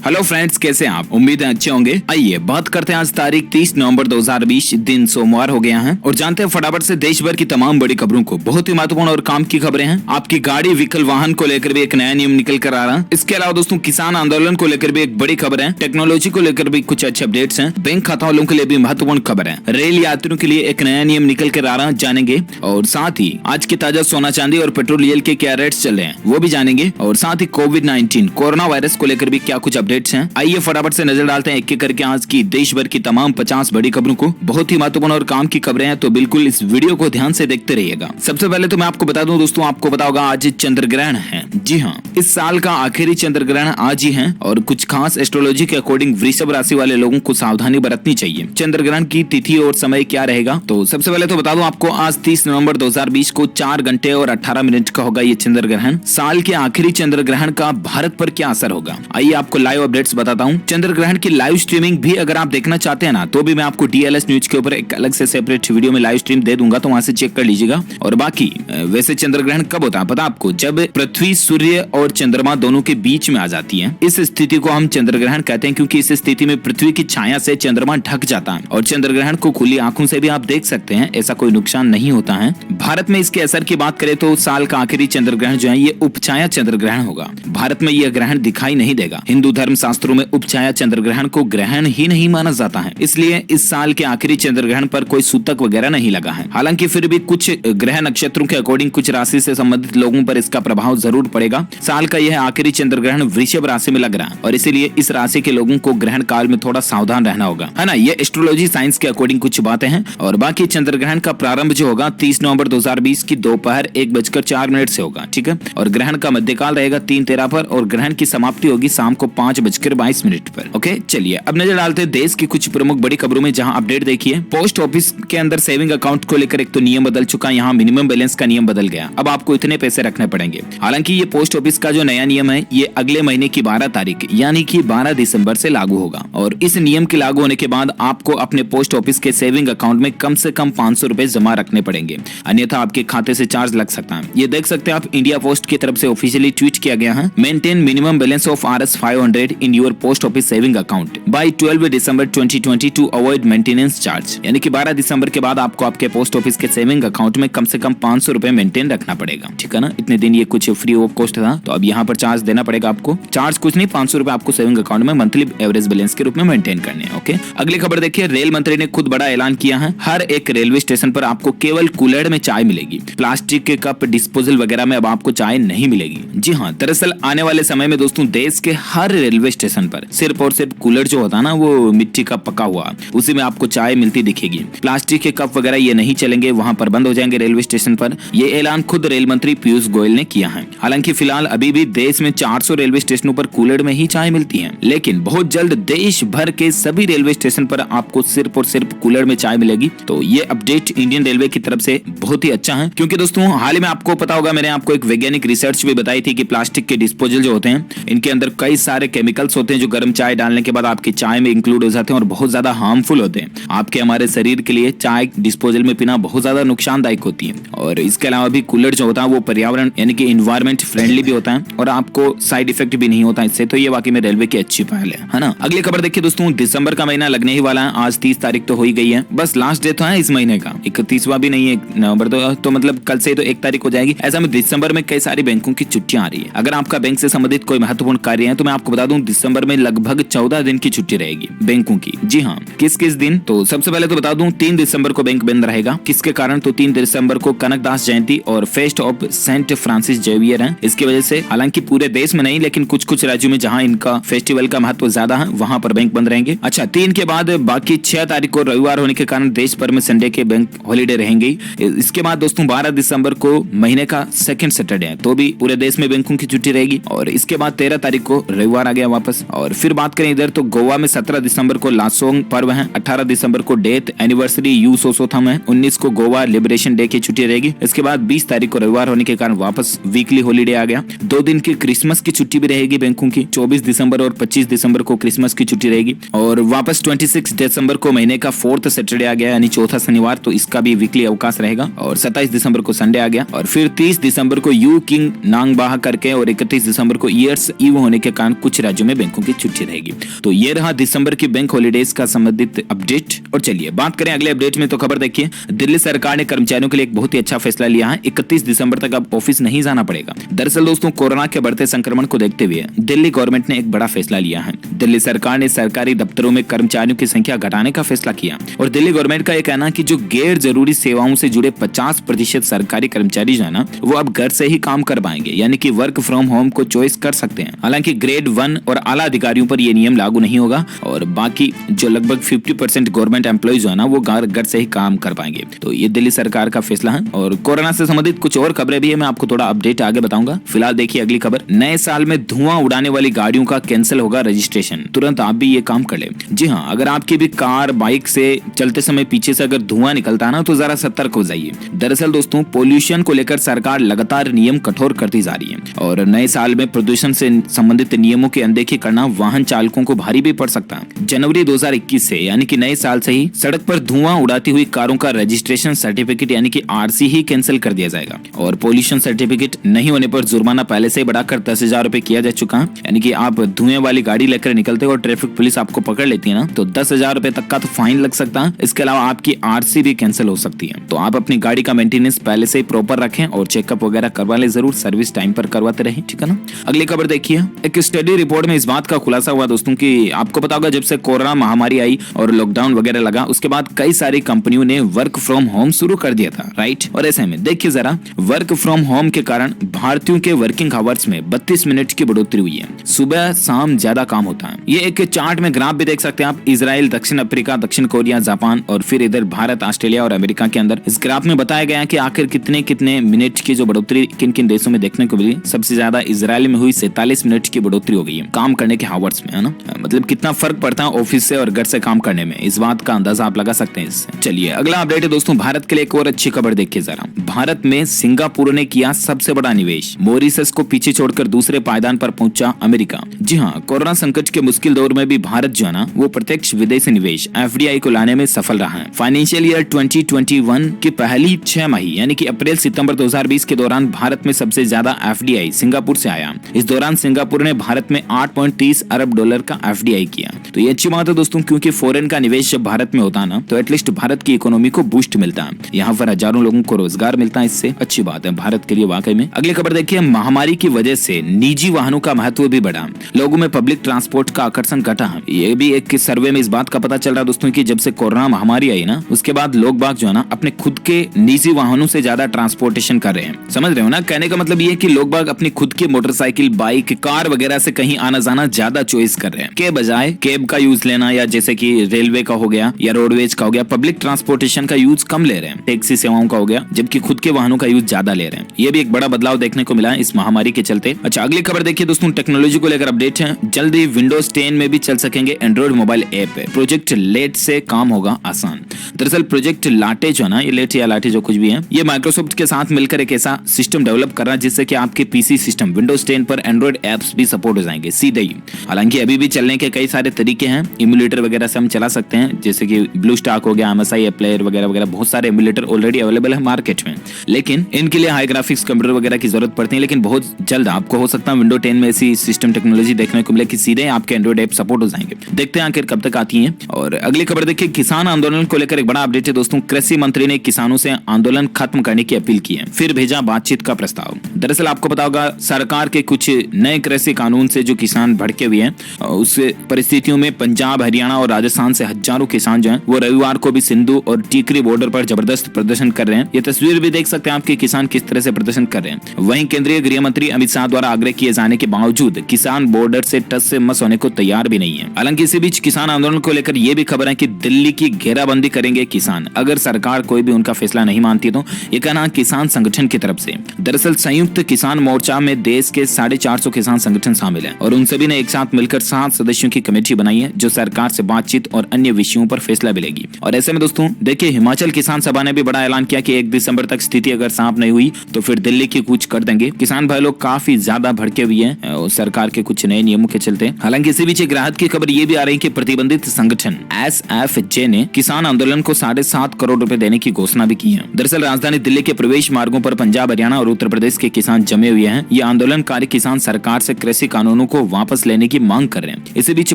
Hello friends, कैसे हैं आप? उम्मीद है अच्छे होंगे। आइए बात करते हैं आज तारीख 30 नवंबर 2020, दिन सोमवार हो गया है और जानते हैं फटाफट से देश भर की तमाम बड़ी खबरों को। बहुत ही महत्वपूर्ण और काम की खबरें हैं। आपकी गाड़ी व्हीकल वाहन को लेकर भी एक नया नियम निकल कर आ रहा है। इसके अलावा दोस्तों किसान आंदोलन को लेकर भी एक बड़ी खबर है। टेक्नोलॉजी को लेकर भी कुछ अच्छे अपडेट्स हैं। बैंक खाता वालों के लिए भी महत्वपूर्ण खबर है। रेल यात्रियों के लिए एक नया नियम निकल कर आ रहा है, जानेंगे। और साथ ही आज की ताजा सोना चांदी और पेट्रोल डीजल के क्या रेट्स चल रहे हैं वो भी जानेंगे। और साथ ही कोविड-19 कोरोना वायरस को लेकर भी क्या कुछ अपडेट्स हैं। आइए फटाफट से नजर डालते हैं एक एक करके आज की देश भर की तमाम 50 बड़ी खबरों को। बहुत ही महत्वपूर्ण और काम की खबरें हैं, तो बिल्कुल इस वीडियो को ध्यान से देखते रहिएगा। सबसे पहले तो मैं आपको बता दूं दोस्तों, आपको पता होगा आज चंद्र ग्रहण है। जी हाँ, इस साल का आखिरी चंद्र ग्रहण आज ही है और कुछ खास एस्ट्रोलॉजी के अकॉर्डिंग वृषभ राशि वाले लोगों को सावधानी बरतनी चाहिए। चंद्र ग्रहण की तिथि और समय क्या रहेगा, तो सबसे पहले तो बता दूं आपको, आज 30 नवंबर 2020 को 4 घंटे और 18 मिनट का होगा ये चंद्र ग्रहण। साल के आखिरी चंद्र ग्रहण का भारत पर क्या असर होगा, आइए आपको लाइव अपडेट्स बताता हूँ। चंद्र ग्रहण की लाइव स्ट्रीमिंग भी अगर आप देखना चाहते हैं ना, तो भी मैं आपको DLS न्यूज के ऊपर एक अलग से सेपरेट वीडियो में लाइव स्ट्रीम दे दूंगा, तो वहां से चेक कर लीजिएगा। और बाकी वैसे चंद्र ग्रहण कब होता है पता आपको, जब पृथ्वी सूर्य और चंद्रमा दोनों के बीच में आ जाती है। इस स्थिति को हम चंद्र ग्रहण कहते हैं, क्योंकि इस स्थिति में पृथ्वी की छाया से चंद्रमा ढक जाता है और चंद्र ग्रहण को खुली आंखों से भी आप देख सकते हैं। ऐसा कोई नुकसान नहीं होता है। भारत में इसके असर की बात करें तो साल का आखिरी चंद्र ग्रहण जो है ये उपछाया चंद्र ग्रहण होगा। भारत में यह ग्रहण दिखाई नहीं देगा। हिंदू धर्म शास्त्रों में उपछाया चंद्र ग्रहण को ग्रहण ही नहीं माना जाता है, इसलिए इस साल के आखिरी चंद्र ग्रहण पर कोई सूतक वगैरह नहीं लगा है। हालांकि फिर भी कुछ ग्रह नक्षत्रों के अकॉर्डिंग कुछ राशि से संबंधित लोगों पर इसका प्रभाव जरूर पड़ेगा। साल का यह आखिरी चंद्र ग्रहण वृषभ राशि में लग रहा है और इसीलिए इस राशि के लोगों को ग्रहण काल में थोड़ा सावधान रहना होगा, है ना। ये एस्ट्रोलॉजी साइंस के अकॉर्डिंग कुछ बातें हैं। और बाकी चंद्र ग्रहण का प्रारंभ जो होगा 30 नवंबर 2020 की दोपहर 1:04 से होगा, ठीक है। और ग्रहण का मध्यकाल रहेगा 3:13 पर और ग्रहण की समाप्ति होगी शाम को 5:22 पर। ओके, चलिए अब नजर डालते हैं देश की कुछ प्रमुख बड़ी खबरों में, जहां अपडेट देखिए। पोस्ट ऑफिस के अंदर सेविंग अकाउंट को लेकर एक तो नियम बदल चुका है। यहाँ मिनिमम बैलेंस का नियम बदल गया। अब आपको इतने पैसे रखने पड़ेंगे। हालांकि ये पोस्ट ऑफिस का जो नया नियम है ये अगले महीने की 12 तारीख यानी कि 12 दिसंबर से लागू होगा। और इस नियम के लागू होने के बाद आपको अपने पोस्ट ऑफिस के सेविंग अकाउंट में कम से कम 500 रुपए जमा रखने पड़ेंगे, अन्यथा आपके खाते से चार्ज लग सकता है। ये देख सकते हैं आप, इंडिया पोस्ट की तरफ से ऑफिशियली ट्वीट किया गया है। Maintain minimum balance of Rs500 in your post office saving account by 12 December 2020 to avoid maintenance charge. यानी कि 12 दिसंबर के बाद आपको आपके पोस्ट ऑफिस के सेविंग अकाउंट में कम से कम 500 रुपए मेंटेन रखना पड़ेगा, ठीक है ना। इतने दिन ये कुछ फ्री ऑफ कॉस्ट था, तो अब यहाँ पर चार्ज देना पड़ेगा आपको। चार्ज कुछ नहीं, 500 रुपए आपको सेविंग अकाउंट में मंथली एवरेज बैलेंस के रूप में मेंटेन करने हैं। ओके, अगली खबर देखिए। रेल मंत्री ने खुद बड़ा ऐलान किया है। हर एक रेलवे स्टेशन पर आपको केवल कूलर में चाय मिलेगी। प्लास्टिक के कप डिस्पोजल वगैरह में अब आपको चाय नहीं मिलेगी। जी हाँ, दरअसल आने वाले समय में दोस्तों देश के हर रेलवे स्टेशन पर सिर्फ और सिर्फ कूलर जो होता है ना, वो मिट्टी का पका हुआ, उसी में आपको चाय मिलती दिखेगी। प्लास्टिक के कप वगैरह ये नहीं चलेंगे, वहां पर बंद हो जाएंगे रेलवे स्टेशन पर। ये ऐलान खुद रेल मंत्री पीयूष गोयल ने किया है। हालांकि फिलहाल अभी भी देश में 400 रेलवे स्टेशनों पर कूलर में ही चाय मिलती है, लेकिन बहुत जल्द देश भर के सभी रेलवे स्टेशन पर आपको सिर्फ और सिर्फ कूलर में चाय मिलेगी। तो ये अपडेट इंडियन रेलवे की तरफ से बहुत ही अच्छा है, क्योंकि दोस्तों हाल ही में आपको पता होगा, मैंने आपको एक वैज्ञानिक रिसर्च भी बताई थी कि प्लास्टिक के डिस्पोजल जो होते हैं इनके अंदर कई सारे केमिकल्स होते हैं जो गर्म चाय डालने के बाद आपकी चाय में इंक्लूड हो जाते हैं और बहुत ज्यादा हार्मफुल होते हैं। आपके हमारे शरीर के लिए चाय डिस्पोजल में पीना बहुत ज्यादा नुकसानदायक होती है। और इसके अलावा भी कूलर जो होता है वो पर्यावरण यानी कि एनवायरमेंट फ्रेंडली भी होता है और आपको साइड इफेक्ट भी नहीं होता इससे। तो ये वाकई में रेलवे की अच्छी पहल है ना। अगली खबर देखिए दोस्तों, दिसंबर का महीना लगने ही वाला है। आज 30 तारीख तो हो ही गई है, बस लास्ट डे तो है इस महीने का, 31वां भी नहीं है नवंबर तो मतलब कल से तो 1 तारीख हो जाएगी। ऐसा में दिसंबर में कई सारी बैंकों की छुट्टियां आ रही है। अगर आपका बैंक से संबंधित कोई महत्वपूर्ण कार्य है तो मैं आपको बता दूं, दिसंबर में लगभग 14 दिन की छुट्टी रहेगी बैंकों की। जी हाँ, किस किस दिन, तो सबसे पहले तो बता दूं 3 दिसंबर को बैंक बंद रहेगा। किसके कारण, तो 3 दिसंबर को कनकदास जयंती और feast of Saint Francis Xavier है। इसकी वजह से हालांकि पूरे देश में नहीं, लेकिन कुछ कुछ राज्यों में जहां इनका फेस्टिवल का महत्व ज्यादा है वहां पर बैंक बंद रहेंगे। अच्छा, 3 के बाद बाकी 6 तारीख को रविवार होने के कारण देश भर में संडे के बैंक हॉलीडे रहेंगे। इसके बाद दोस्तों 12 दिसंबर को महीने का सेकंड सैटरडे है, तो भी पूरे देश में बैंकों की छुट्टी रहेगी। और इसके बाद 13 तारीख को रविवार आ गया वापस। और फिर बात करें इधर तो गोवा में 17 दिसंबर को लासोंग पर्व है, 18 दिसंबर को डेथ एनिवर्सरी यू सोसोथम है, 19 को गोवा लिबरेशन डे की छुट्टी रहेगी। इसके बाद 20 तारीख को रविवार होने के कारण वापस वीकली हॉलीडे आ गया। 2 दिन की क्रिसमस की छुट्टी भी रहेगी बैंकों की, 24 दिसंबर और 25 दिसंबर को क्रिसमस की छुट्टी रहेगी। और वापस 26 दिसंबर को महीने का 4th सैटरडे आ गया यानी चौथा शनिवार, तो इसका भी वीकली अवकाश रहेगा। और 27 दिसंबर को संडे आ गया। और फिर 30 दिसंबर को यू किंग नांगबाह करके और 31 दिसंबर को ईयर्स ईव होने के कारण कुछ राज्यों में बैंकों की छुट्टी रहेगी। तो ये रहा दिसंबर की बैंक हॉलीडेज का संबंधित अपडेट। और चलिए बात करें अगले अपडेट में, तो खबर देखिए, दिल्ली सरकार ने कर्मचारियों के लिए एक बहुत ही अच्छा फैसला लिया है। 31 दिसंबर तक अब ऑफिस नहीं जाना पड़ेगा। दरअसल दोस्तों, कोरोना के बढ़ते संक्रमण को देखते हुए दिल्ली गवर्नमेंट ने एक बड़ा फैसला लिया है। दिल्ली सरकार ने सरकारी दफ्तरों में कर्मचारियों की संख्या घटाने का फैसला किया और दिल्ली गवर्नमेंट का यह कहना है कि जो गैर जरूरी सेवाओं से जुड़े 50% सरकारी कर्मचारी जो है ना, वो अब घर से ही काम कर पाएंगे, यानी कि वर्क फ्रॉम होम को चॉइस कर सकते हैं। हालांकि ग्रेड 1 और आला अधिकारियों पर यह नियम लागू नहीं होगा और बाकी जो लगभग 50% गवर्नमेंट एम्प्लॉइज जो है ना, वो घर से ही काम कर पाएंगे। तो ये दिल्ली सरकार का फैसला है। और कोरोना से संबंधित कुछ और खबरें भी है, मैं आपको थोड़ा अपडेट आगे बताऊंगा। फिलहाल देखिए अगली खबर, नए साल में धुआं उड़ाने वाली गाड़ियों का कैंसिल होगा रजिस्ट्रेशन। तुरंत आप भी ये काम कर ले। जी हाँ, अगर आपकी भी कार बाइक से चलते समय पीछे से अगर धुआं निकलता है ना, तो जरा सतर्क हो जाइए। दरअसल दोस्तों, पोल्यूशन को लेकर सरकार लगातार नियम कठोर करती जा रही है और नए साल में प्रदूषण से संबंधित नियमों की अनदेखी करना वाहन चालकों को भारी भी पड़ सकता है। जनवरी 2021 से यानी कि नए साल से ही सड़क पर धुआं उड़ाती हुई कारों का रजिस्ट्रेशन सर्टिफिकेट यानी कि आरसी ही कैंसिल कर दिया जाएगा और पोल्यूशन सर्टिफिकेट नहीं होने पर जुर्माना पहले से ही बढ़ाकर 10,000 रुपए किया जा चुका है। यानी कि आप धुएं वाली गाड़ी लेकर निकलते हो और ट्रैफिक पुलिस आपको पकड़ लेती है ना, तो 10,000 रुपए तक का तो फाइन लग सकता है। इसके अलावा आपकी आरसी भी कैंसिल हो सकती है। तो आप अपनी गाड़ी का मेंटेनेंस पहले से ही प्रॉपर रखें और चेकअप वगैरह करवा ले जरूर, सर्विस टाइम पर करवाते रहे, ठीक है ना। अगली खबर देखिए, एक स्टडी रिपोर्ट में इस बात का खुलासा हुआ दोस्तों कि आपको पता होगा, जब से कोरोना महामारी आई और लॉकडाउन वगैरह लगा, उसके बाद कई सारी कंपनियों ने वर्क फ्रॉम होम शुरू कर दिया था, राइट। और ऐसे में देखिए जरा, वर्क फ्रॉम होम के कारण भारतीयों के वर्किंग आवर्स में 32 मिनट की बढ़ोतरी हुई है। सुबह शाम ज्यादा काम होता है। ये एक चार्ट में ग्राफ भी देख सकते हैं आप, इजराइल, दक्षिण अफ्रीका, दक्षिण कोरिया, जापान और फिर इधर भारत, ऑस्ट्रेलिया और अमेरिका के अंदर इस ग्राफ में बताया गया कि आखिर कितने कितने मिनट की जो बढ़ोतरी किन किन देशों में देखने को मिली। सबसे ज्यादा इजराइल में हुई, 47 मिनट की बढ़ोतरी हो गई है काम करने के आवर्स में, है ना। मतलब कितना फर्क पड़ता है ऑफिस से और घर से काम करने में, इस बात का अंदाजा आप लगा सकते हैं इससे। चलिए अगला अपडेट है दोस्तों, भारत के लिए एक और अच्छी खबर देखिए जरा। भारत में सिंगापुर ने किया सबसे बड़ा निवेश, मॉरिशस को पीछे छोड़कर दूसरे पायदान पर पहुंचा अमेरिका। जी हाँ, कोरोना संकट के मुश्किल दौर में भी भारत जो है ना, वो प्रत्यक्ष विदेशी निवेश एफडीआई को लाने में सफल रहा है। फाइनेंशियल ईयर 2021 की पहली 6 माह यानी कि अप्रैल सितंबर 2020 के दौरान भारत में सबसे ज्यादा एफडीआई सिंगापुर से आया। इस दौरान सिंगापुर ने भारत में 8.30 अरब डॉलर का एफडीआई किया। तो ये अच्छी बात है दोस्तों, क्योंकि फॉरेन का निवेश जब भारत में होता है ना, तो एटलीस्ट भारत की इकोनॉमी को बूस्ट मिलता है। यहाँ पर हजारों लोगों को रोजगार मिलता है, इससे अच्छी बात है भारत के लिए वाकई में। अगली खबर देखिए, महामारी की वजह से निजी वाहनों का महत्व भी बढ़ा, लोगों में पब्लिक ट्रांसपोर्ट का आकर्षण घटा है। ये भी एक सर्वे में इस बात का पता चल रहा है दोस्तों कि जब से कोरोना महामारी आई ना, उसके बाद लोग बाग जो है ना, अपने खुद के निजी वाहनों से ज्यादा ट्रांसपोर्टेशन कर रहे हैं। समझ रहे हो ना, कहने का मतलब ये कि लोग बाग अपनी खुद की मोटरसाइकिल, बाइक, कार वगैरह से कहीं आना जाना ज्यादा चॉइस कर रहे हैं के बजाय कैब का यूज लेना, या जैसे कि रेलवे का हो गया या रोडवेज का हो गया, पब्लिक ट्रांसपोर्टेशन का यूज कम ले रहे हैं, टैक्सी सेवाओं का हो गया, जबकि खुद के वाहनों का यूज ज्यादा ले रहे हैं। ये भी एक बड़ा बदलाव देखने को मिला है इस महामारी के चलते। अच्छा अगली खबर देखिए दोस्तों, टेक्नोलॉजी को लेकर अपडेट है। जल्दी विंडोज 10 में भी चल सकेंगे Android mobile app. Project late से काम होगा आसान। दरअसल प्रोजेक्ट लाटे जो ना, ये लेट या लाटे जो कुछ भी है, ये माइक्रोसॉफ्ट के साथ मिलकर एक ऐसा सिस्टम डेवलप कर रहा है जिससे कि आपके पीसी सिस्टम विंडोज 10 पर एंड्रॉइड एप्स भी सपोर्ट हो जाएंगे सीधे ही। हालांकि अभी भी चलने के कई सारे तरीके हैं, इम्यूलेटर वगैरह से हम चला सकते हैं, जैसे कि ब्लू स्टैक हो गया, MSI ऐप प्लेयर वगैरह वगैरह, बहुत सारे इम्यूलेटर ऑलरेडी अवेलेबल है मार्केट में। लेकिन इनके लिए हाई ग्राफिक्स कंप्यूटर वगैरह की जरूरत पड़ती है। लेकिन बहुत जल्द आपको हो सकता है विंडो 10 में ऐसी सिस्टम टेक्नोलॉजी देखने को मिले कि सीधे आपके एंड्रॉइड ऐप सपोर्ट हो जाएंगे। देखते हैं आखिर कब तक आती है। और अगली खबर देखिए, किसान आंदोलन को लेकर एक बड़ा अपडेट है दोस्तों। कृषि मंत्री ने किसानों से आंदोलन खत्म करने की अपील की है, फिर भेजा बातचीत का प्रस्ताव। दरअसल आपको पता होगा, सरकार के कुछ नए कृषि कानून से जो किसान भड़के हुए हैं, उस परिस्थितियों में पंजाब, हरियाणा और राजस्थान से हजारों किसान जो हैं, वो रविवार को भी सिंधु और टीकरी बॉर्डर पर जबरदस्त प्रदर्शन कर रहे हैं। ये तस्वीर भी देख सकते हैं आपके किसान किस तरह से प्रदर्शन कर रहे हैं। वहीं केंद्रीय गृह मंत्री अमित शाह द्वारा आग्रह किए जाने के बावजूद किसान बॉर्डर से टस से मस होने को तैयार भी नहीं है। हालांकि इसी बीच किसान आंदोलन को लेकर यह भी खबर है कि दिल्ली की घेराबंदी करेंगे किसान अगर सरकार कोई भी उनका फैसला नहीं मानती। तो ये कहना किसान संगठन की तरफ से। दरअसल संयुक्त किसान मोर्चा में देश के 450 किसान संगठन शामिल है और उन सभी ने एक साथ मिलकर 7 सदस्यों की कमेटी बनाई बनाई है जो सरकार से बातचीत और अन्य विषयों पर फैसला भी लेगी। और ऐसे में दोस्तों देखिए, हिमाचल किसान सभा ने भी बड़ा ऐलान किया कि 1 दिसंबर तक स्थिति अगर साफ नहीं हुई तो फिर दिल्ली की कूच कर देंगे। किसान भाई लोग काफी ज्यादा भड़के हुए हैं सरकार के कुछ नए नियमों के चलते। हालांकि इसी बीच एक राहत की खबर ये भी आ रही है कि प्रतिबंधित संगठन SFJ ने किसान आंदोलन को 7.5 करोड़ रुपए देने की घोषणा भी की है। दरअसल राजधानी दिल्ली के प्रवेश मार्गों पर पंजाब, हरियाणा और उत्तर प्रदेश के किसान जमे हुए हैं। ये आंदोलनकारी किसान सरकार से कृषि कानूनों को वापस लेने की मांग कर रहे हैं। इसी बीच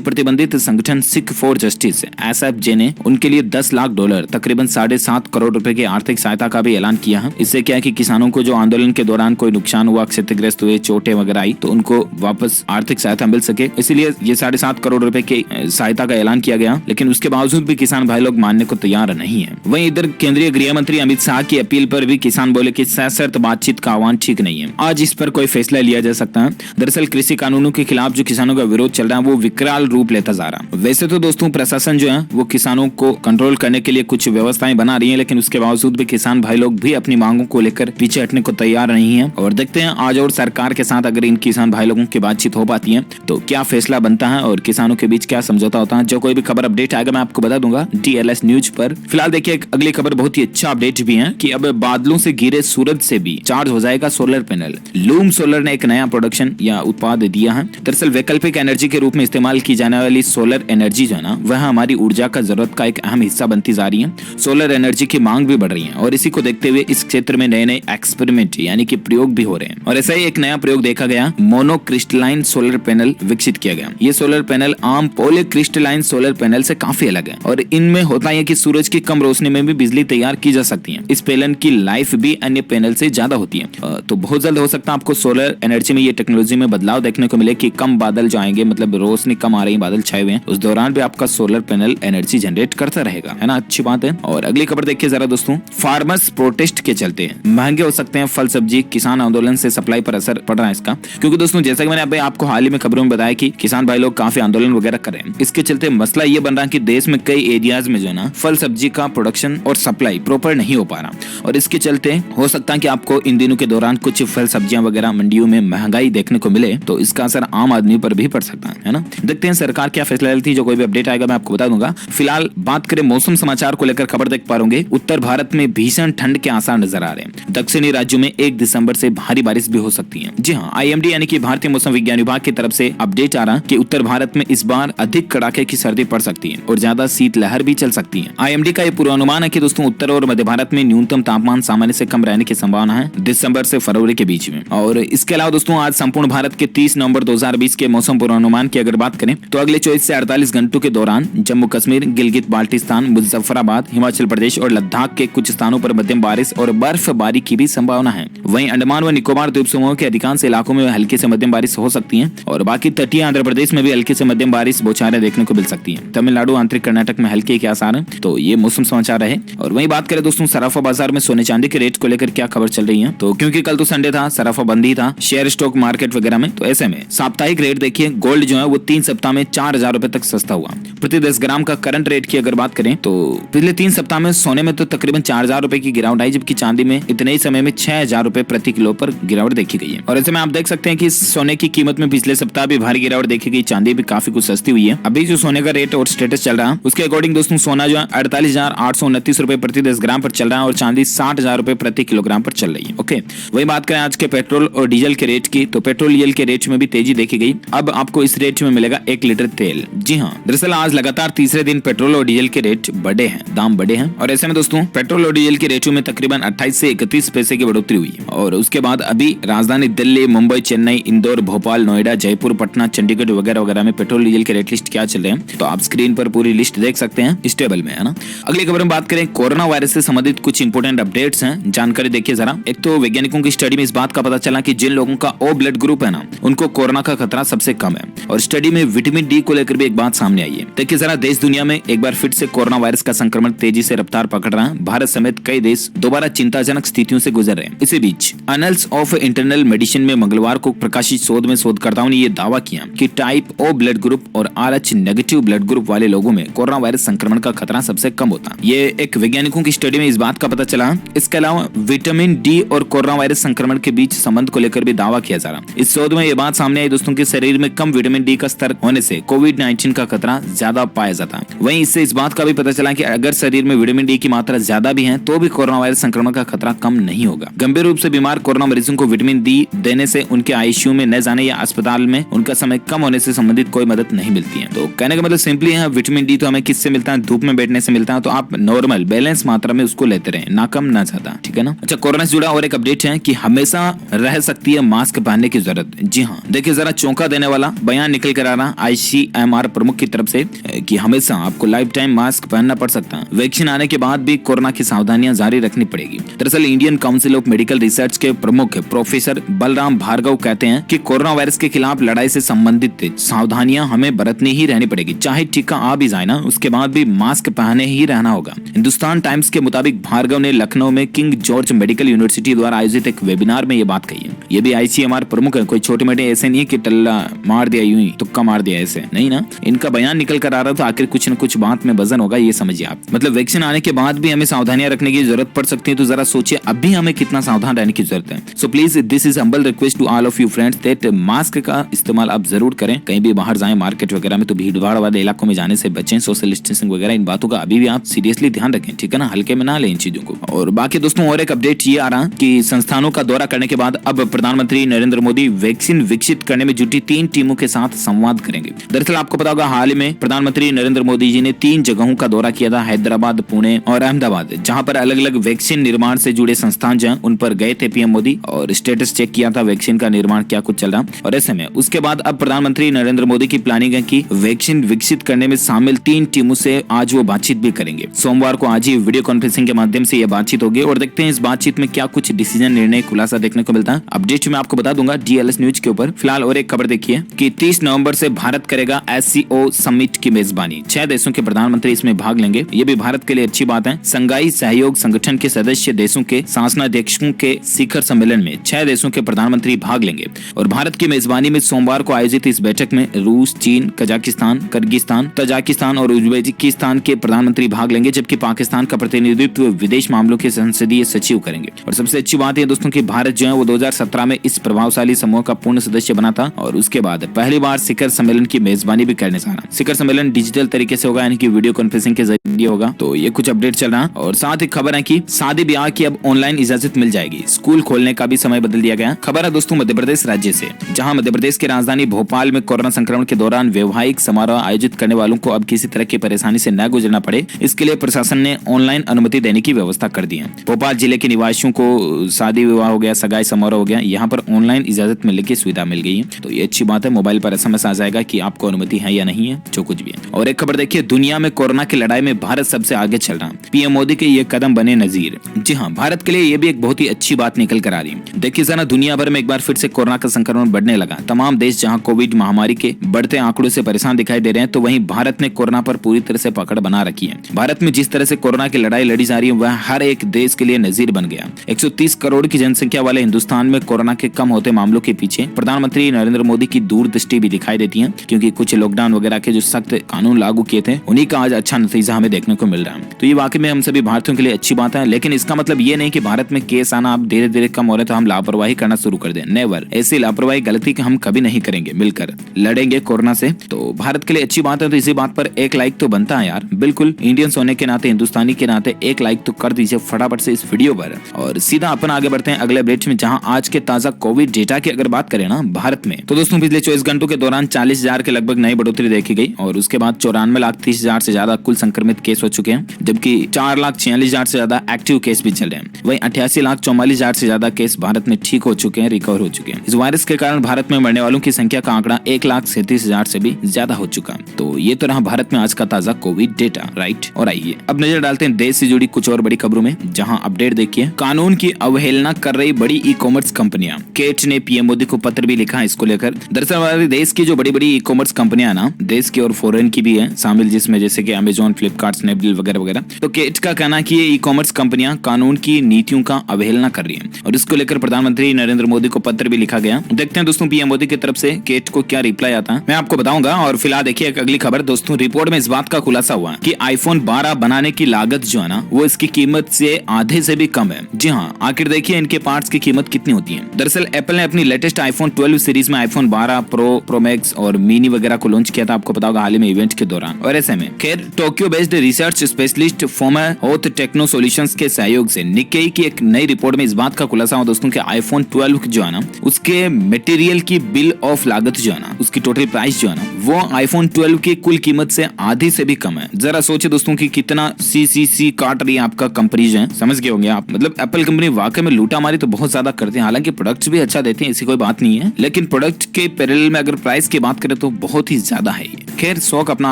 प्रतिबंधित संगठन सिख फॉर जस्टिस SFJ ने उनके लिए $10 लाख तकरीबन 7.5 करोड़ रुपए की आर्थिक सहायता का भी ऐलान किया है। इससे क्या है कि किसानों को जो आंदोलन के दौरान कोई नुकसान हुआ, क्षतिग्रस्त हुए, चोटें वगैरह आई तो उनको वापस आर्थिक सहायता मिल सके, इसलिए ये 7.5 करोड़ रुपए की सहायता का ऐलान किया गया। लेकिन उसके बावजूद भी किसान भाई लोग मानने को तैयार नहीं है। वहीं इधर केंद्रीय गृह मंत्री अमित शाह की अपील पर भी किसान बोले कि सशर्त बातचीत का आह्वान ठीक नहीं है, आज इस पर कोई फैसला लिया जा सकता है। दरअसल कृषि कानूनों के खिलाफ जो किसानों का विरोध चल रहा है वो विकराल रूप लेता जा रहा है। वैसे तो दोस्तों प्रशासन जो है वो किसानों को कंट्रोल करने के लिए कुछ व्यवस्थाएं बना रही है, लेकिन उसके बावजूद भी किसान भाई लोग भी अपनी मांगों को लेकर पीछे हटने को तैयार नहीं है। और देखते हैं आज और सरकार के साथ अगर इन किसान भाई लोगों की बातचीत हो पाती है तो क्या फैसला बनता है और किसानों के बीच क्या समझौता होता है। जो कोई भी खबर अपडेट आएगा मैं आपको बता दूंगा DLS न्यूज पर। फिलहाल देखिए एक अगली खबर बहुत ही अच्छा अपडेट भी है कि अब बादलों से घिरे सूरज से भी चार्ज हो जाएगा सोलर पैनल। लूम सोलर ने एक नया प्रोडक्शन या उत्पाद दिया है। दरअसल वैकल्पिक एनर्जी के रूप में इस्तेमाल की जाने वाली सोलर एनर्जी जो है ना वह हमारी ऊर्जा का जरूरत का एक अहम हिस्सा बनती जा रही है। सोलर एनर्जी की मांग भी बढ़ रही है और इसी को देखते हुए इस क्षेत्र में नए नए एक्सपेरिमेंट यानी कि प्रयोग भी हो रहे हैं। और ऐसा ही एक नया प्रयोग देखा गया, मोनोक्रिस्टलाइन सोलर पैनल विकसित किया गया। ये सोलर पैनल आम पॉलीक्रिस्टलाइन सोलर पैनल से काफी अलग है और इनमें होता है कि सूरज की कम रोशनी में भी बिजली तैयार की जा सकती है। इस पैनल की लाइफ भी अन्य पैनल से ज्यादा होती है। तो बहुत जल्द हो सकता है आपको सोलर एनर्जी में ये टेक्नोलॉजी में बदलाव देखने को मिले कि कम बादल जो आएंगे, मतलब रोशनी कम आ रही है, बादल छाए हुए हैं, उस दौरान भी आपका सोलर पैनल एनर्जी जनरेट करता रहेगा, है ना। अच्छी बात है। और अगली खबर देखिए जरा दोस्तों, फार्मर्स प्रोटेस्ट के चलते महंगे हो सकते हैं फल सब्जी। किसान आंदोलन से सप्लाई पर असर पड़ रहा है इसका, क्योंकि दोस्तों जैसा कि मैंने आपको हाल ही में खबरों में बताया कि किसान भाई लोग काफी आंदोलन वगैरह कर रहे हैं। इसके चलते मसला ये बन रहा है कि देश में कई एरियाज में जो है ना फल सब्जी का प्रोडक्शन और सप्लाई प्रॉपर नहीं हो पा रहा और इसके चलते हो सकता है कि आपको इन दिनों के दौरान कुछ फल सब्जियां वगैरह मंडियों में महंगाई देखने को मिले, तो इसका असर आम आदमी पर भी पड़ सकता है ना। देखते हैं सरकार क्या फैसला लेती है। जो कोई भी अपडेट आएगा मैं आपको बता दूंगा। फिलहाल बात करें मौसम समाचार को लेकर खबर देख पा रहे उत्तर भारत में भीषण ठंड के आसार नजर आ रहे हैं। दक्षिणी राज्यों में 1 दिसंबर से भारी बारिश भी हो सकती है। जी हाँ, IMD यानी कि भारतीय मौसम विज्ञान विभाग की तरफ से अपडेट आ रहा कि उत्तर भारत में इस बार अधिक कड़ाके की सर्दी पड़ सकती है और ज्यादा शीतलहर भी चल सकती है। IMD का ये पूर्वानुमान है कि दोस्तों उत्तर और मध्य भारत में न्यूनतम तापमान सामान्य से कम रहने की संभावना है दिसंबर से फरवरी के बीच में। और इसके अलावा दोस्तों आज संपूर्ण भारत के 30 नवंबर 2020 के मौसम पूर्वानुमान की अगर बात करें तो अगले 24 से 48 घंटों के दौरान जम्मू कश्मीर, गिलगित बाल्टिस्तान, मुजफ्फराबाद, हिमाचल प्रदेश और लद्दाख के कुछ स्थानों पर मध्यम बारिश और बर्फबारी की भी संभावना है। वहीं अंडमान व निकोबार द्वीप समूह के अधिकांश इलाकों में हल्की से मध्यम बारिश हो सकती है और बाकी तटीय आंध्र प्रदेश में भी हल्की से मध्यम बारिश बौछारें देखने को मिल सकती है। तमिलनाडु, आंतरिक कर्नाटक में हल्के के आसार है। तो ये मौसम समाचार है। और वहीं बात करें दोस्तों सराफा बाजार में सोने चांदी के रेट को लेकर क्या खबर चल रही है, तो क्योंकि कल तो संडे था, सराफा बंद ही था शेयर स्टॉक मार्केट वगैरह में, तो ऐसे में साप्ताहिक रेट देखिए गोल्ड जो है वो 3 सप्ताह में 4000 रुपए तक सस्ता हुआ। प्रति 10 ग्राम का करंट रेट की अगर बात करें तो पिछले 3 सप्ताह में सोने में तो तकरीबन 4000 रुपए की गिरावट आई, जबकि चांदी में इतने ही समय में 6000 रुपए प्रति किलो पर गिरावट देखी गई है। और ऐसे में आप देख सकते हैं कि सोने की कीमत में पिछले सप्ताह भी भारी गिरावट देखी गई, चांदी भी काफी कुछ सस्ती हुई है। अभी जो सोने का रेट और स्टेटस चल रहा है उसके अकॉर्डिंग दोस्तों सोना जो है 48,829 रुपए प्रति 10 ग्राम पर चल रहा है और चांदी 60,000 रुपए प्रति किलोग्राम पर चल रही है। ओके, वही बात करें आज के पेट्रोल और डीजल के रेट की, तो पेट्रोल डीजल के रेट में भी तेजी देखी गई। अब आपको इस रेट में मिलेगा 1 लीटर तेल। जी हाँ, दरअसल आज लगातार तीसरे दिन पेट्रोल और डीजल के रेट बढ़े हैं, दाम बढ़े हैं। और ऐसे में दोस्तों पेट्रोल और डीजल के रेटों में तकरीबन 28 से 31 पैसे की बढ़ोतरी हुई है। और उसके बाद अभी राजधानी दिल्ली, मुंबई, चेन्नई, इंदौर, भोपाल, नोएडा, जयपुर, पटना, चंडीगढ़ वगैरह वगैरह में पेट्रोल डीजल के रेट लिस्ट क्या चल रहे हैं, तो आप स्क्रीन पर पूरी लिस्ट देख सकते हैं इस टेबल में, है ना। अगली खबर में बात करें कोरोना वायरस से संबंधित कुछ इंपोर्टेंट अपडेट्स हैं, जानकारी देखिए जरा। एक तो वैज्ञानिकों की स्टडी में इस बात का पता चला कि जिन लोगों का O ब्लड ग्रुप है ना उनको कोरोना का खतरा सबसे कम है। और स्टडी में विटामिन डी को लेकर भी एक बात सामने आई है। देखिए जरा देश दुनिया में एक बार फिर से कोरोना वायरस का संक्रमण तेजी से रफ्तार पकड़ रहा है। भारत समेत कई देश दोबारा चिंताजनक स्थितियों से गुजर रहे हैं। इसी बीच एनल्स ऑफ इंटरनल मेडिसिन में मंगलवार को प्रकाशित शोध में शोधकर्ताओं ने यह दावा किया कि टाइप ओ ब्लड ग्रुप और RH नेगेटिव ब्लड ग्रुप वाले लोगों में कोरोना वायरस संक्रमण का खतरा सबसे कम होता है। ये एक वैज्ञानिकों की स्टडी में इस बात का पता चला। इसके अलावा विटामिन डी और कोरोना वायरस संक्रमण के बीच संबंध को लेकर भी दावा किया जा रहा है। इस शोध में ये बात सामने आई दोस्तों के शरीर में कम विटामिन डी का स्तर होने से कोविड-19 का खतरा ज्यादा पाया जाता है। वहीं इससे इस बात का भी पता चला कि अगर शरीर में विटामिन डी की मात्रा ज्यादा भी है तो भी कोरोना वायरस संक्रमण का खतरा कम नहीं होगा। गंभीर रूप से बीमार कोरोना मरीजों को विटामिन डी देने से उनके आईसीयू में न जाने या अस्पताल में उनका समय कम होने से संबंधित कोई मदद नहीं मिलती है। तो कहने का मतलब सिंपली है, विटामिन डी तो हमें किससे मिलता है? धूप में बैठने से मिलता है। तो आप नॉर्मल बैलेंस मात्रा में उसको लेते रहे, ना कम ना ज्यादा, ठीक है ना। अच्छा, कोरोना से जुड़ा और एक अपडेट है कि हमेशा रह सकती है मास्क पहनने की जरूरत। जी हाँ, देखिए जरा चौंका देने वाला बयान निकल कर आ रहा ICMR प्रमुख की तरफ से कि हमेशा आपको लाइफ टाइम मास्क पहनना पड़ सकता है। वैक्सीन आने के बाद भी कोरोना की सावधानियां जारी रखनी पड़ेगी। दरअसल Indian council of medical research के प्रमुख प्रोफेसर बलराम भार्गव कहते हैं कि कोरोना वायरस के खिलाफ लड़ाई से संबंधित सावधानियां हमें बरतनी ही रहनी पड़ेगी। चाहे टीका आ भी जाए ना, उसके बाद भी मास्क पहने ही रहना होगा। हिंदुस्तान टाइम्स के मुताबिक भार्गव ने लखनऊ में किंग जॉर्ज मेडिकल यूनिवर्सिटी द्वारा आयोजित एक वेबिनार में ये बात कही है। ये भी ICMR प्रमुख है, कोई छोटे मोटे ऐसे नहीं है कि टल्ला मार दिया यूं ही तुक्का मार दिया, ऐसे नहीं ना। इनका बयान निकल कर आ रहा था, आखिर कुछ न कुछ बात में वजन होगा, ये समझिए आप। मतलब वैक्सीन आने के बाद भी हमें सावधानियां रखने की जरूरत पड़ सकती है। तो जरा सोचिए अब भी हमें कितना सावधान रहने की जरूरत है। So please this is humble request to all of you friends that mask का इस्तेमाल आप जरूर करें। कहीं भी बाहर जाएं मार्केट वगैरह में तो भीड़-भाड़ वाले इलाकों में जाने से बचें। सोशल डिस्टेंसिंग वगैरह इन बातों का अभी भी आप सीरियसली ध्यान रखें, ठीक है ना। हल्के में ना लें इन चीजों को। और बाकी दोस्तों और एक अपडेट ये आ रहा कि संस्थानों का दौरा करने के बाद अब प्रधानमंत्री नरेंद्र मोदी वैक्सीन विकसित करने में जुटी 3 टीमों के साथ संवाद करेंगे। दरअसल आपको पता होगा हाल ही में प्रधानमंत्री नरेंद्र मोदी जी ने 3 जगहों का दौरा किया था, हैदराबाद, पुणे और अहमदाबाद, जहां पर अलग अलग वैक्सीन निर्माण से जुड़े संस्थान जो उन पर गए थे PM मोदी और स्टेटस चेक किया था वैक्सीन का निर्माण क्या कुछ चल रहा। और ऐसे में उसके बाद अब प्रधानमंत्री नरेंद्र मोदी की प्लानिंग है कि वैक्सीन विकसित करने में शामिल 3 टीमों से आज वो बातचीत भी करेंगे। सोमवार को आज ही वीडियो कॉन्फ्रेंसिंग के माध्यम से यह बातचीत होगी और देखते हैं इस बातचीत में क्या कुछ डिसीजन, निर्णय, खुलासा देखने को मिलता है। अपडेट में आपको बता दूंगा DLS न्यूज के ऊपर। फिलहाल और एक खबर देखिए कि 30 नवंबर से भारत करेगा SCO समिट की मेजबानी। 6 देशों के प्रधानमंत्री इसमें भाग लेंगे। ये भी भारत के लिए अच्छी बात है। संघाई सहयोग संगठन के सदस्य देशों के शासनाध्यक्षों के शिखर सम्मेलन में 6 देशों के प्रधानमंत्री भाग लेंगे और भारत की मेजबानी में सोमवार को आयोजित इस बैठक में रूस, चीन, कजाकिस्तान, किर्गिस्तान, तजाकिस्तान और उज्बेकिस्तान के प्रधानमंत्री भाग लेंगे, जबकि पाकिस्तान का प्रतिनिधित्व विदेश मामलों के संसदीय सचिव करेंगे। और सबसे अच्छी बात यह दोस्तों कि भारत जो है वो 2017 में इस प्रभावशाली समूह का पूर्ण सदस्य बना था और उसके बाद पहली बार शिखर सम्मेलन की मेजबानी भी करने जा रहा। शिखर सम्मेलन डिजिटल तरीके से होगा, यानी कि वीडियो कॉन्फ्रेंसिंग के जरिए होगा। तो ये कुछ अपडेट चल रहा है। और साथ ही खबर है कि शादी ब्याह की अब ऑनलाइन इजाजत मिल जाएगी। स्कूल खोलने का भी समय बदल दिया गया। खबर है दोस्तों मध्य प्रदेश राज्य से, जहां मध्य प्रदेश की राजधानी भोपाल में कोरोना संक्रमण के दौरान वैवाहिक समारोह आयोजित करने वालों को अब किसी तरह की परेशानी से न गुजरना पड़े, इसके लिए प्रशासन ने ऑनलाइन अनुमति देने की व्यवस्था कर दी है। भोपाल जिले के निवासियों को शादी विवाह हो गया, सगाई समारोह हो गया, यहाँ पर ऑनलाइन इजाजत मिलने की सुविधा मिल गई है। तो ये अच्छी बात है। मोबाइल पर SMS आ जाएगा कि आपको अनुमति है या नहीं है, जो कुछ भी है। और एक खबर देखिए, दुनिया में कोरोना की लड़ाई में भारत सबसे आगे चल रहा है। PM मोदी के ये कदम बने नजीर। जी हाँ, भारत के लिए ये भी एक बहुत ही अच्छी बात निकल कर आ रही है। देखिए जरा दुनिया भर में एक बार फिर से कोरोना का संक्रमण बढ़ने लगा। तमाम देश जहां कोविड महामारी के बढ़ते आंकड़ों से परेशान दिखाई दे रहे हैं, तो वहीं भारत ने कोरोना पर पूरी तरह से पकड़ बना रखी है। भारत में जिस तरह से कोरोना की लड़ाई लड़ी जा रही है वह हर एक देश के लिए नजीर बन गया। 130 करोड़ की जनसंख्या वाले हिंदुस्तान में कोरोना के कम होते मामलों के पीछे प्रधानमंत्री नरेंद्र मोदी की दूरदृष्टि भी दिखाई देती है, क्योंकि कुछ लॉकडाउन वगैरह के जो सख्त कानून लागू किए थे उन्हीं का आज अच्छा नतीजा हमें देखने को मिल रहा है। तो ये वाकई में हम सभी भारतीयों के लिए अच्छी बात है। लेकिन इसका मतलब ये नहीं कि भारत में केस आना अब धीरे धीरे कम हो रहे तो हम लापरवाही करना शुरू कर दें। नेवर, ऐसी लापरवाही गलती हम कभी नहीं करेंगे। मिलकर लड़ेंगे कोरोना से। तो भारत के लिए अच्छी बात है। तो इसी बात पर एक लाइक तो बनता है यार। बिल्कुल इंडियंस होने के नाते, हिंदुस्तानी के नाते एक लाइक तो कर दीजिए फटाफट से इस वीडियो पर। और सीधा अपन आगे बढ़ते हैं अगले अपडेट में, जहां आज के ताजा कोविड डेटा की अगर बात करें ना भारत में, तो दोस्तों पिछले 24 घंटों के दौरान 40,000 के लगभग नई बढ़ोतरी देखी गई और उसके बाद 94,30,000 से ज्यादा कुल संक्रमित केस हो चुके हैं, जबकि 4,46,000 से ज्यादा एक्टिव केस भी चल रहे हैं। वहीं 88,44,000 से ज्यादा केस भारत में ठीक हो चुके हैं, रिकवर हो चुके हैं। इस वायरस के कारण भारत में मरने वालों की संख्या का आंकड़ा 1,37,000 से भी ज्यादा हो चुका। तो ये तो रहा भारत में आज का ताजा कोविड डेटा, राइट। और आइए अब नजर डालते हैं देश से जुड़ी कुछ और बड़ी खबरों में, जहां अपडेट देखिए। कानून की अवहेलना कर रही बड़ी ई-कॉमर्स कंपनियां। केट ने PM मोदी को पत्र भी लिखा इसको लेकर। दरअसल हमारे देश की जो बड़ी बड़ी ई-कॉमर्स कंपनियां ना देश की और फॉरेन की भी है शामिल, जिसमें जैसे कि अमेजोन, फ्लिपकार्ट, स्नैपडील वगैरह वगैरह। तो केट का कहना है कि ये ई कॉमर्स कंपनियां कानून की नीतियों का अवहेलना कर रही हैं और इसको लेकर प्रधानमंत्री नरेंद्र मोदी को पत्र भी लिखा गया। देखते हैं दोस्तों पीएम मोदी की तरफ से केट को क्या रिप्लाई आता है, मैं आपको बताऊंगा। और फिलहाल देखिए एक अगली खबर दोस्तों, रिपोर्ट में इस बात का खुलासा हुआ कि आईफोन 12 बनाने की लागत जो है ना वो इसकी कीमत से आधे से भी कम है। जी हाँ, आखिर देखिए इनके पार्ट्स की कीमत कितनी होती है। दरअसल एप्पल ने अपनी लेटेस्ट आईफोन 12 सीरीज में आईफोन 12 प्रो मैक्स और मिनी वगैरह को लॉन्च किया था, आपको पता होगा हाल ही में इवेंट के दौरान। और ऐसे में खैर टोक्यो बेस्ड रिसर्च स्पेशलिस्ट फोमा होथ टेक्नो सॉल्यूशंस के सहयोग से निक्केई की एक नई रिपोर्ट में इस बात का खुलासा हुआ दोस्तों कि आईफोन 12 जो है ना उसके मटेरियल की बिल ऑफ लागत जो है ना उसकी टोटल प्राइस जो है ना वो आईफोन 12 की कुल कीमत से आधी से भी कम है। जरा सोचे दोस्तों कि कितना सीसीसी काट रही है आपका कंपनी जो है, समझ गए होंगे आप। मतलब एप्पल कंपनी वाकई में लूटा मारी तो बहुत ज्यादा करते हैं, हालांकि प्रोडक्ट्स भी अच्छा देते हैं, ऐसी कोई बात नहीं है, लेकिन प्रोडक्ट के पैरेलल में अगर प्राइस की बात करें तो बहुत ही ज्यादा है। खैर शौक अपना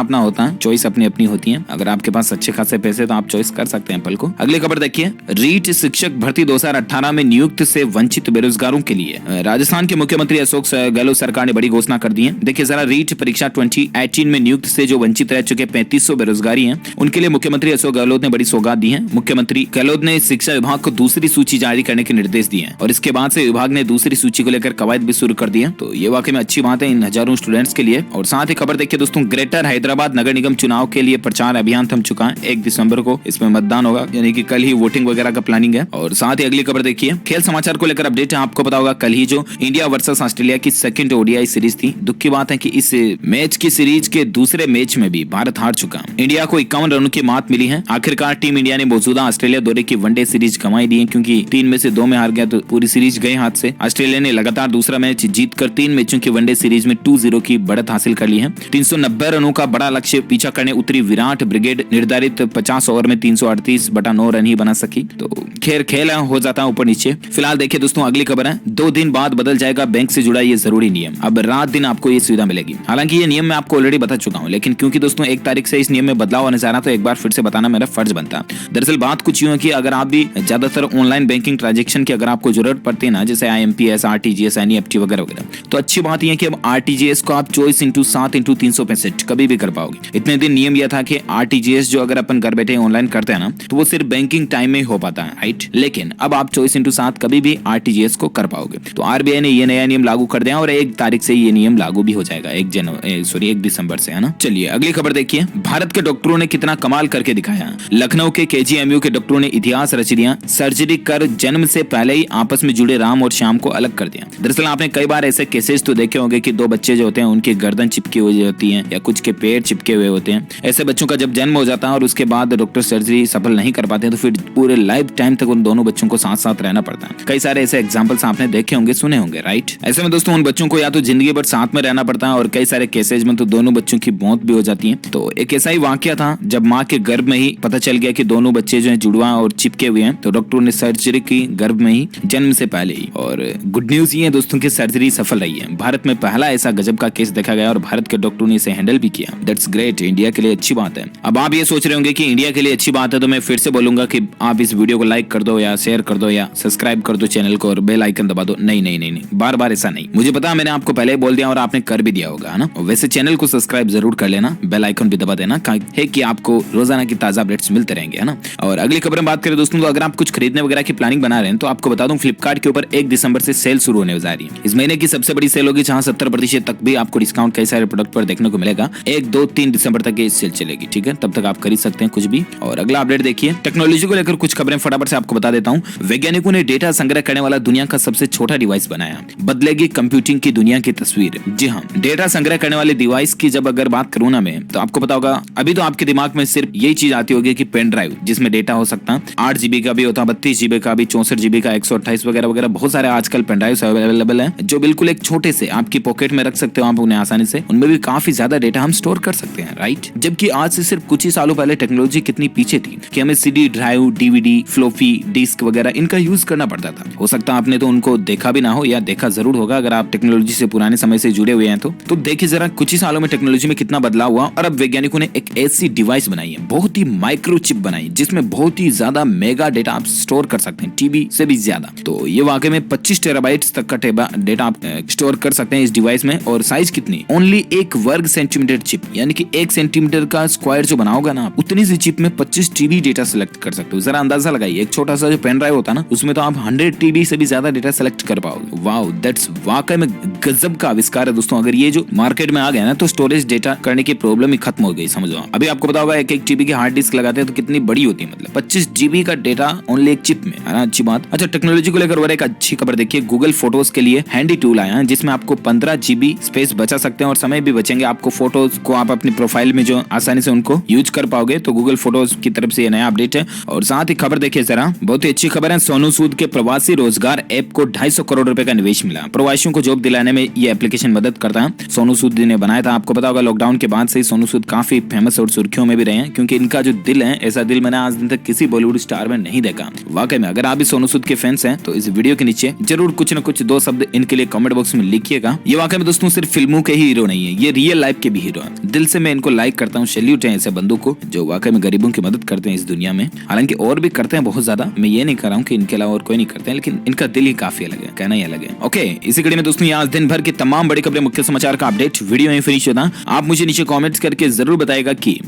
अपना होता है, चॉइस अपनी अपनी होती है। अगर आपके पास अच्छे खासे पैसे तो आप चॉइस कर सकते हैं एप्पल को। अगली खबर देखिए, रीट शिक्षक भर्ती 2018 में नियुक्त से वंचित बेरोजगारों के लिए राजस्थान के मुख्यमंत्री अशोक गहलोत सरकार ने बड़ी घोषणा कर दी है। देखिए जरा, रीट परीक्षा 2018 में नियुक्त से जो वंचित रह चुके 3500 बेरोजगारी हैं उनके लिए मुख्यमंत्री अशोक गहलोत ने बड़ी सौगात दी है। मुख्यमंत्री गहलोत ने शिक्षा विभाग को दूसरी सूची जारी करने के निर्देश दिए हैं और इसके बाद से विभाग ने दूसरी सूची को लेकर कवायद भी शुरू कर दी है। तो ये वाकई में अच्छी बात है इन हजारों स्टूडेंट्स के लिए। और साथ ही खबर देखिए दोस्तों, ग्रेटर हैदराबाद नगर निगम चुनाव के लिए प्रचार अभियान थम चुका है। 1 दिसंबर को इसमें मतदान होगा, यानी कि कल ही वोटिंग वगैरह का प्लानिंग है। और साथ ही अगली खबर देखिए, खेल समाचार को लेकर अपडेट है, आपको पता होगा कल ही जो इंडिया वर्सेस ऑस्ट्रेलिया की सेकंड ओडीआई सीरीज थी। दुख की बात है कि इस मैच की सीरीज के दूसरे मैच में भी भारत हार चुका। इंडिया को 51 रनों की मात मिली है। आखिरकार टीम इंडिया ने मौजूदा ऑस्ट्रेलिया दौरे की वनडे सीरीज गंवाई दी है, क्योंकि 3 में से 2 में हार गया तो पूरी सीरीज गए हाथ से। ऑस्ट्रेलिया ने लगातार दूसरा मैच जीतकर 3 मैचों की वनडे सीरीज में 2-0 की बढ़त हासिल कर ली है। 390 रनों का बड़ा लक्ष्य पीछा करने उतरी विराट ब्रिगेड निर्धारित 50 ओवर में 338/9 रन ही बना सकी। तो खैर खेल हो जाता है ऊपर नीचे। फिलहाल देखिए दोस्तों अगली खबर है, 2 दिन बाद बदल जाएगा बैंक से जुड़ा ये जरूरी नियम। अब रात दिन आपको ये सुविधा मिलेगी। हालांकि ये नियम मैं आपको ऑलरेडी बता चुका हूँ, लेकिन क्योंकि दोस्तों 1 तारीख से इस नियम में बदलाव होने जा रहा, तो एक बार फिर से बताना मेरा फर्ज बनता है। दरअसल बात कुछ यूं है कि अगर आप भी ज्यादातर ऑनलाइन बैंकिंग ट्रांजेक्शन की अगर आपको जरूरत पड़ती है ना, जैसे IMPS, RTGS, NEFT वगैरह वगैरह, तो अच्छी बात यह है कि अब RTGS को आप 24/7/365 कभी भी कर पाओगे। इतने दिन नियम यह था कि RTGS जो अगर अपन घर बैठे ऑनलाइन करते हैं ना तो वो सिर्फ बैंकिंग टाइम में हो पाता है, राइट। लेकिन अब आप 24/7 कभी भी RTGS को कर पाओगे। तो RBI ने ये नया नियम लागू कर दिया और 1 तारीख से ये नियम लागू भी हो जाएगा, 1 दिसंबर से, है ना। चलिए अगली खबर देखिए, भारत के डॉक्टरों ने कितना कमाल करके दिखाया। लखनऊ के KGMU के डॉक्टरों ने इतिहास रच दिया। सर्जरी कर जन्म से पहले ही आपस में जुड़े राम और श्याम को अलग कर दिया। दरअसल आपने कई बार ऐसे केसेस तो देखे होंगे कि 2 बच्चे जो होते हैं उनकी गर्दन चिपकी हुई होती है या कुछ के पेट चिपके हुए होते हैं। ऐसे बच्चों का जब जन्म हो जाता है और उसके बाद डॉक्टर सर्जरी सफल नहीं कर पाते तो फिर पूरे लाइफ टाइम तक उन दोनों बच्चों को साथ साथ रहना पड़ता है। कई सारे ऐसे एग्जाम्पल्स आपने देखे होंगे, सुने होंगे, राइट। ऐसे में दोस्तों उन बच्चों को या तो जिंदगी भर साथ में रहना पड़ता है और कई सारे केसेज में तो दोनों बच्चों की मौत भी हो जाती है। तो एक ऐसा ही वाकया था जब माँ के गर्भ में ही पता चल गया कि दोनों बच्चे जो है जुड़वा और चिपके हुए हैं, तो डॉक्टरों ने सर्जरी की गर्भ में ही, जन्म से पहले ही। और गुड न्यूज ये है दोस्तों की सर्जरी सफल रही है। भारत में पहला ऐसा गजब का केस देखा गया और भारत के डॉक्टरों ने इसे हैंडल भी किया। दैट्स ग्रेट, इंडिया के लिए अच्छी बात है। अब आप ये सोच रहे होंगे कि इंडिया के लिए अच्छी बात है, तो मैं फिर से बोलूंगा कि आप इस वीडियो को लाइक कर दो या शेयर कर दो या सब्सक्राइब कर दो चैनल को और बेल आइकन दबा दो। नहीं नहीं नहीं नहीं, बार बार ऐसा नहीं। मुझे पता है मैंने आपको पहले बोल दिया और आपने कर भी दिया होगा, है ना। वैसे चैनल को सब्सक्राइब जरूर कर लेना, बेल आइकन भी दबा देना है कि आपको रोजाना की ताजा अपडेट्स मिलते रहेंगे, है ना। और अगली खबर में बात करें दोस्तों, तो अगर आप कुछ खरीदने वगैरह की प्लानिंग बना रहे हैं तो आपको बता दूं फ्लिपकार्ट के ऊपर 1 दिसंबर से सेल शुरू होने जा रही है। इस महीने की सबसे बड़ी सेल होगी जहां 70% तक भी आपको डिस्काउंट कई सारे प्रोडक्ट पर देखने को मिलेगा। 1, 2, 3 दिसंबर तक ये सेल चलेगी, ठीक है। तब तक आप खरीद सकते हैं कुछ भी। और अगला अपडेट देखिए, टेक्नोलॉजी को लेकर कुछ खबरें फटाफट से आपको बता देता हूं। वैज्ञानिकों ने डेटा संग्रह करने वाला दुनिया का सबसे छोटा डिवाइस बनाया, बदलेगी कंप्यूटिंग की दुनिया की तस्वीर। जी हाँ, डेटा संग्रह करने वाले डिवाइस की जब अगर बात करूं ना मैं, तो आपको पता होगा अभी तो आपके दिमाग में सिर्फ यही चीज आती होगी कि पेन ड्राइव जिसमें डेटा हो सकता है। 8 GB का भी होता है, 32 GB का भी, 64 GB का, 128 वगैरह वगैरह। बहुत सारे आजकल पेन ड्राइव अवेलेबल है जो बिल्कुल एक छोटे से आपकी पॉकेट में रख सकते हो आप उन्हें आसानी से। उनमें भी काफी ज्यादा डेटा हम स्टोर कर सकते हैं, राइट। जबकि आज से सिर्फ कुछ ही सालों पहले टेक्नोलॉजी कितनी पीछे थी कि हमें CD drive, DVD, floppy disk वगैरह इनका यूज करना पड़ता था। हो सकता है आपने तो उनको देखा भी ना हो या देखा जरूर होगा अगर आप टेक्नोलॉजी से पुराने समय से जुड़े हुए हैं तो देखिए जरा कुछ ही सालों में टेक्नोलॉजी में कितना बदलाव हुआ। और अब वैज्ञानिकों ने एक ऐसी डिवाइस बनाई है, बहुत ही माइक्रोचिप बनाई, जिसमें बहुत ही ज्यादा मेगा डेटा आप स्टोर कर सकते हैं, टीबी से भी ज्यादा। तो ये वाकई में 25 टेराबाइट्स तक का डेटा आप स्टोर कर सकते हैं इस डिवाइस में। और साइज कितनी, ओनली 1 वर्ग सेंटीमीटर सेंटीमीटर चिप, यानी कि 1 सेंटीमीटर का स्क्वायर जो बनाओगे ना आप, उतनी सी चिप में 25 टीबी डेटा सेलेक्ट कर सकते हो। जरा अंदाजा लगाइए, एक छोटा सा जो पेन ड्राइव होता है ना, उसमें तो आप 100 टीबी से भी ज्यादा डेटा सेलेक्ट कर पाओगे। वाओ, दैट्स वाकई में गजब का आविष्कार है दोस्तों। अगर ये जो मार्केट में आ गया ना, तो स्टोरेज डेटा करने की प्रॉब्लम ही खत्म हो गई, समझो। अभी आपको पता होगा 1 टीबी की हार्ड डिस्क लगाते हैं तो कितनी बड़ी होती है, मतलब 25 जीबी का डेटा ओनली एक चिप में, है ना, अच्छी बात। अच्छा, टेक्नोलॉजी को लेकर और एक अच्छी खबर देखिए, गूगल फोटोज के लिए हैंडी टूल आया है जिसमें आपको 15 जीबी स्पेस बचा सकते हैं और समय भी बचेंगे। आपको फोटोज को आप अपनी प्रोफाइल में जो आसानी से उनको यूज कर पाओगे, तो गूगल फोटोज की तरफ से ये नया अपडेट है। और साथ ही खबर देखिए जरा, बहुत ही अच्छी खबर है। सोनू सूद के प्रवासी रोजगार ऐप को 250 करोड़ रुपए का निवेश मिला। प्रवासियों को जॉब दिलाने में ये एप्लीकेशन मदद करता है। सोनू सूद ने बनाया था। आपको पता होगा लॉकडाउन के बाद से ही सोनू सूद काफी फेमस और सुर्खियों में भी रहे हैं, क्योंकि इनका जो दिल है, ऐसा दिल मैंने आज दिन तक किसी बॉलीवुड स्टार में नहीं देखा। वाकई में अगर आप भी सोनू सूद के फैंस हैं तो इस वीडियो के नीचे जरूर कुछ न कुछ 2 शब्द इनके लिए कमेंट बॉक्स में लिखिएगा। ये वाकई में दोस्तों सिर्फ फिल्मों के ही हीरो नहीं है, ये रियल लाइफ के भी हीरो हैं। दिल से मैं इनको लाइक करता हूँ, सैल्यूट है ऐसे बंदों को जो वाकई में गरीबों की मदद करते हैं इस दुनिया में। हालांकि और भी करते हैं बहुत ज्यादा, मैं ये नहीं कर रहा हूँ कि इनके अलावा और कोई नहीं करते हैं, लेकिन इनका दिल ही काफी अलग है, कहना ही अलग है। ओके, इसी कड़ी में दोस्तों आज दिन भर की तमाम बड़ी खबरें, मुख्य समाचार का अपडेट वीडियो में फिनिश होता। आप मुझे नीचे कमेंट्स करके जरूर बताएगा कि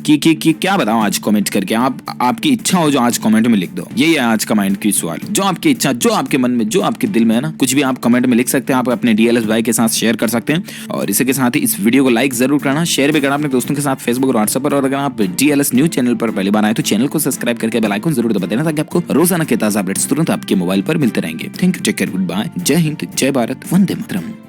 क्या बताऊं आज कमेंट करके। आपकी इच्छा हो जो आज कमेंट में लिख दो। यही है आज का माइंड की सवाल, जो आपकी इच्छा, जो आपके मन में, जो आपके दिल में है ना, कुछ भी आप कमेंट में लिख सकते हैं। आप अपने डीएलएस भाई के साथ शेयर कर सकते हैं और इसी के साथ ही इस वीडियो को लाइक जरूर करना, शेयर भी करना अपने दोस्तों के साथ फेसबुक और व्हाट्सएप पर। और अगर आप डीएलएस न्यूज चैनल पर पहली बार आए तो चैनल को सब्सक्राइब करके बेल आइकन जरूर दबा देना, ताकि आपको रोजाना के ताजा अपडेट्स तुरंत आपके मोबाइल पर मिलते रहेंगे। Thank you, take care, goodbye, Jai Hind, जय भारत, वंदे मातरम।